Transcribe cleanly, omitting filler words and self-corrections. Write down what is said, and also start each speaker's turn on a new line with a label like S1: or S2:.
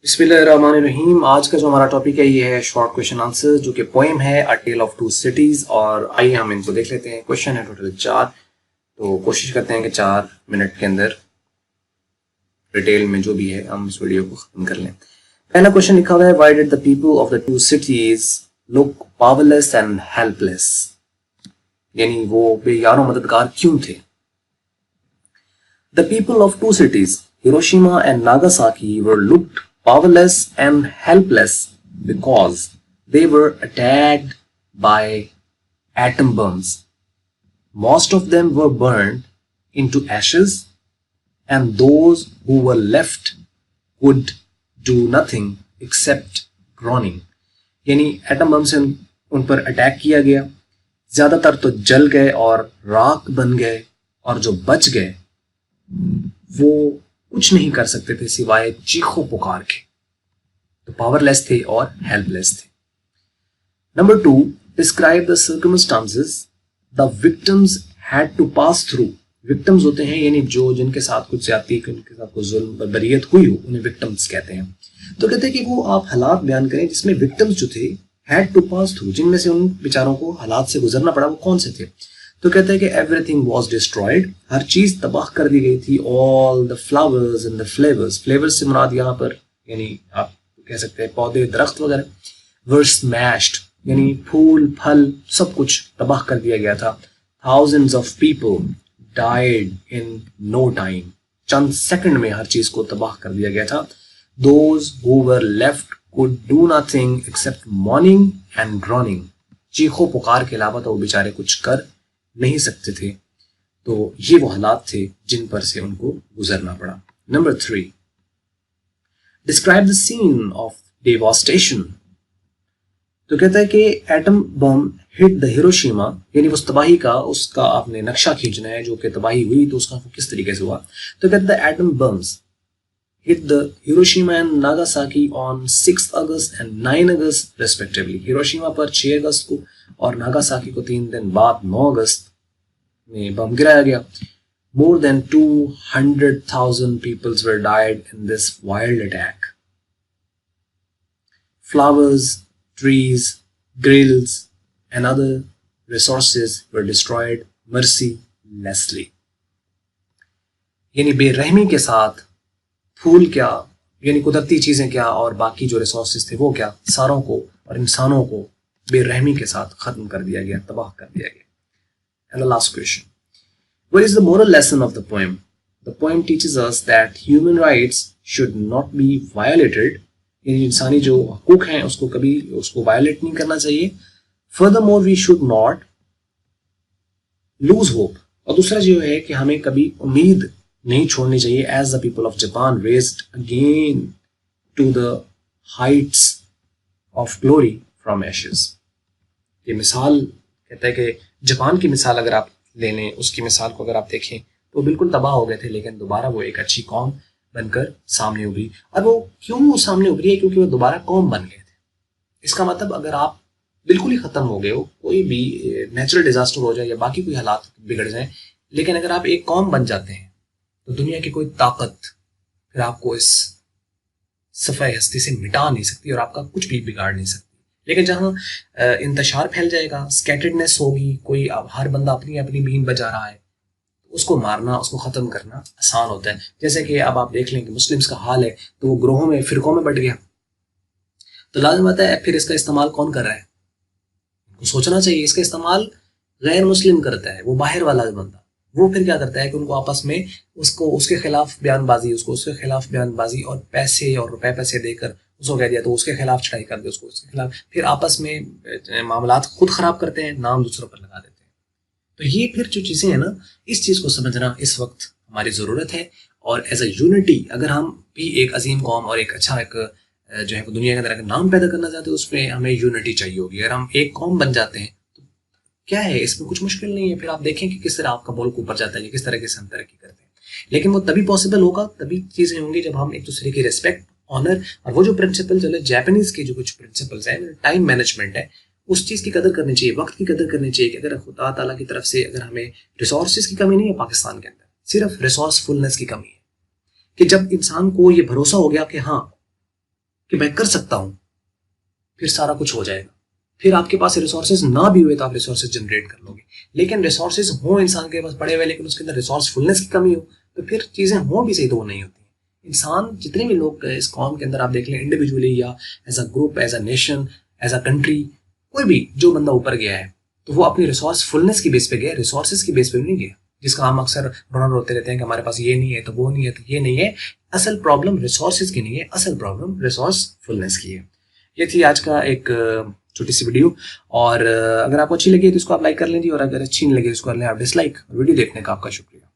S1: बिस्मिल्लाहिर्रहमानिर्रहीम। आज का जो हमारा टॉपिक है ये है शॉर्ट क्वेश्चन आंसर, जो कि पोएम है अ टेल ऑफ टू सिटीज। और आइए हम इनको देख लेते हैं। क्वेश्चन है टोटल 4, तो कोशिश करते हैं कि 4 मिनट के अंदर डिटेल में जो भी है हम इस वीडियो को खत्म कर लें। पहला क्वेश्चन लिखा हुआ है, why did the people of the two cities look powerless and helpless, यानी वो बेयारो मददगार क्यों थे। The people of two cities, Hiroshima and Nagasaki, were looked powerless and helpless because they were attacked by atom bombs. Most of them were burned into ashes, and those who were left could do nothing except groaning. यानी atom bomb से उन पर attack किया गया, ज्यादातर तो जल गए और राख बन गए, और जो बच गए वो कुछ नहीं कर सकते थे सिवाय चीखों पुकार के। तो पावरलेस थे और हेल्पलेस थे। Number 2, describe the circumstances the victims had to pass through. Victims होते हैं यानी जो जिनके साथ कुछ ज्यादती, उनके साथ कुछ जुल्म बरबरीत हुई हो, उन्हें विक्टिम्स कहते हैं। तो कहते हैं कि वो आप हालात बयान करें जिसमें विक्टिम्स जो थे हैड टू पास थ्रू, जिनमें से उन बेचारों को हालात से गुजरना पड़ा, वो कौन से थे। तो कहते हैं कि एवरीथिंग वॉज डिस्ट्रॉयड, हर चीज तबाह कर दी गई थी। All the flowers and the flavours, flavours से मुराद यहाँ पर यानी आप कह सकते हैं पौधे, दरख्त वगैरह। वर स्मैश्ड यानी फूल फल सब कुछ तबाह कर दिया गया था। Thousands of people died in no time, चंद सेकंड में हर चीज को तबाह कर दिया गया था। Those who were left could do nothing except mourning and groaning, चीखों पुकार के अलावा तो वो बेचारे कुछ कर नहीं सकते थे। तो ये वो हालात थे जिन पर से उनको गुजरना पड़ा। Number 3, describe the scene of devastation. तो कहता है कि atom bomb hit the Hiroshima, यानी उस तबाही का, उसका आपने नक्शा खींचना है जो कि तबाही हुई तो उसका किस तरीके से हुआ। तो कहता है atom bombs hit the Hiroshima and Nagasaki on 6 August and 9 August respectively. Hiroshima पर 6 अगस्त को और नागासाकी को 3 दिन बाद 9 अगस्त में बम गिराया गया। More than 200,000 people were died in this wild attack. Flowers, trees, grills and other resources were destroyed mercilessly. यानी बेरहमी के साथ फूल क्या, यानी कुदरती चीजें क्या, और बाकी जो रिसोर्सेज थे वो क्या, सारों को और इंसानों को बेरहमी के साथ खत्म कर दिया गया, तबाह कर दिया गया। And the last question, what is the moral lesson of the poem. The poem teaches us that human rights should not be violated, यानी इंसानी जो हकूक हैं उसको कभी उसको वायोलेट नहीं करना चाहिए। Furthermore we should not lose hope, और दूसरा जो है कि हमें कभी उम्मीद नहीं छोड़नी चाहिए। As the people of Japan raised again to the heights of glory from ashes. ये मिसाल कहता है कि जापान की मिसाल अगर आप ले लें, उसकी मिसाल को अगर आप देखें तो बिल्कुल तबाह हो गए थे, लेकिन दोबारा वो एक अच्छी कौम बनकर सामने उभरी। और वो क्यों सामने उभरी है, क्योंकि वो दोबारा कौम बन गए थे। इसका मतलब अगर आप बिल्कुल ही खत्म हो गए हो, कोई भी नेचुरल डिजास्टर हो जाए या बाकी कोई हालात बिगड़ जाए, लेकिन अगर आप एक कौम बन जाते हैं तो दुनिया की कोई ताकत फिर आपको इस सफ़े हस्ती से मिटा नहीं सकती और आपका कुछ भी बिगाड़ नहीं सकती। लेकिन जहाँ इंतशार फैल जाएगा, स्कैटर्डनेस होगी, कोई हर बंदा अपनी अपनी बीन बजा रहा है, उसको मारना, उसको ख़त्म करना आसान होता है। जैसे कि अब आप देख लें कि मुस्लिम्स का हाल है, तो वो ग्रोहों में, फिरकों में बट गया, तो लाजिम आता है फिर इसका इस्तेमाल कौन कर रहा है, उनको सोचना चाहिए। इसका इस्तेमाल गैर मुस्लिम करता है, वो बाहर वाला बंदा, वो फिर क्या करता है कि उनको आपस में उसके खिलाफ बयानबाजी, उसके खिलाफ बयानबाजी और पैसे और रुपए पैसे देकर उसको कह दिया तो उसके खिलाफ चढ़ाई कर दे, उसके खिलाफ, फिर आपस में मामलात खुद खराब करते हैं, नाम दूसरों पर लगा देते हैं। तो ये फिर जो चीजें हैं ना, इस चीज को समझना इस वक्त हमारी जरूरत है। और एज अ यूनिटी, अगर हम भी एक अजीम कौम और एक अच्छा एक जो है दुनिया के अंदर अगर नाम पैदा करना चाहते हैं, उसमें हमें यूनिटी चाहिए होगी। अगर हम एक कौम बन जाते हैं क्या है, इसमें कुछ मुश्किल नहीं है। फिर आप देखें कि किस तरह आपका मुल्क ऊपर जाता है, किस तरह से हम तरक्की करते हैं। लेकिन वो तभी पॉसिबल होगा, तभी चीजें होंगी जब हम एक दूसरे की रिस्पेक्ट, ऑनर और वो जो प्रिंसिपल चले जापानीज के जो कुछ प्रिंसिपल्स है, टाइम मैनेजमेंट है, उस चीज की कदर करनी चाहिए, वक्त की कदर करनी चाहिए। कि अगर खुदा ताला की तरफ से अगर हमें रिसोर्सेज की कमी नहीं है पाकिस्तान के अंदर, सिर्फ रिसोर्सफुलनेस की कमी है। कि जब इंसान को ये भरोसा हो गया कि हाँ कि मैं कर सकता हूं, फिर सारा कुछ हो जाएगा। फिर आपके पास रिसोर्सेज ना भी हुए तो आप रिसोर्सेज जनरेट कर लोगे। लेकिन रिसोर्सेज हो इंसान के पास पड़े हुए, लेकिन उसके अंदर रिसोर्सफुलनेस की कमी हो, तो फिर चीजें हो भी सही तो वो नहीं होती। इंसान जितने भी लोग इस कॉम के अंदर आप देख लें, इंडिविजुअली या as a group, as a nation, as a country, कोई भी जो बंदा ऊपर गया है तो वो अपनी रिसोर्सफुलनेस की बेस पे गया, रिसोर्सेज की बेस पे नहीं गया। जिसका हम अक्सर रोना रोते रहते हैं कि हमारे पास ये नहीं है तो वो नहीं है तो ये नहीं है। असल प्रॉब्लम रिसोर्सेज की नहीं है, असल प्रॉब्लम रिसोर्सफुलनेस की है। ये थी आज का एक छोटी सी वीडियो। और अगर आपको अच्छी लगी तो इसको आप लाइक कर लीजिए, और अगर अच्छी नहीं लगी तो इसको कर लें आप डिसलाइक। वीडियो देखने का आपका शुक्रिया।